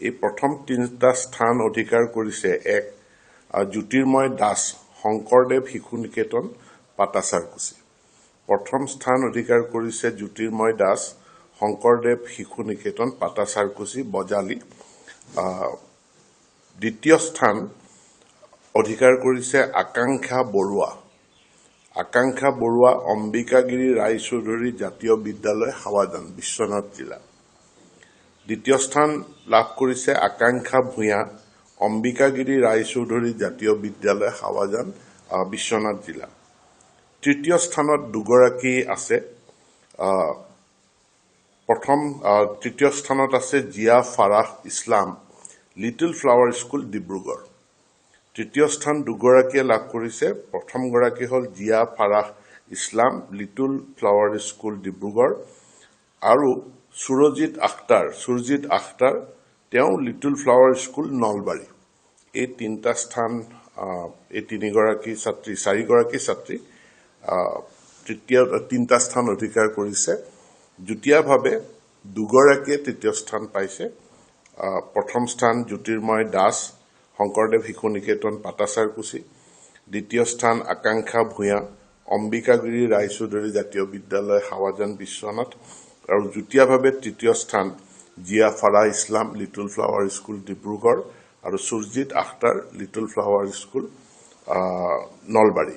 এই প্ৰথম 3টা স্থান অধিকাৰ কৰিছে এক জ্যোতিৰ্ময় দাস শংকৰদেৱ শিশু নিকেতন পাটাচাৰকুছি প্ৰথম স্থান অধিকাৰ কৰিছে জ্যোতিৰ্ময় দাস শংকৰদেৱ শিশু নিকেতন পাটাচাৰকুছি বজালি দ্বিতীয় স্থান অধিকাৰ কৰিছে আকাংক্ষা বৰুৱা অম্বিকাগিৰি ৰায়চৌধুৰী জাতীয় বিদ্যালয় হাৱাজান বিশ্বনাথ জিলা দ্বিতীয় স্থান লাভ কৰিছে আকাংক্ষা ভূঞা অম্বিকাগিৰি ৰায়চৌধুৰী জাতীয় বিদ্যালয় হাৱাজান বিশ্বনাথ জিলা তৃতীয় স্থানত দুগৰাকী আছে তৃতীয় স্থানত আছে Zia Farah Islam Little Flower School Dibrugarh তৃতীয় স্থান দুগৰাকীয়ে লাভ কৰিছে প্ৰথম গৰাকী হ'ল Zia Farah Islam Little Flower School Dibrugarh আৰু সুৰজিত আখতাৰ তেওঁ লিটল ফ্লাৱাৰ স্কুল নলবাৰী এই তিনিটা স্থান এই চাৰিগৰাকী ছাত্ৰী তিনিটা স্থান অধিকাৰ কৰিছে যুটীয়াভাৱে দুগৰাকীয়ে তৃতীয় স্থান পাইছে প্ৰথম স্থান জ্যোতিৰ্ময় দাস শংকৰদেৱ শিশু নিকেতন পাটাচাৰকুছি দ্বিতীয় স্থান আকাংক্ষা ভূঞা অম্বিকাগিৰি ৰায়চৌধুৰী জাতীয় বিদ্যালয় হাৱাজান বিশ্বনাথ আৰু যুটীয়াভাৱে তৃতীয় স্থান Zia Farah Islam Little Flower School Dibrugarh আৰু Surajit Akhtar Little Flower School Nalbari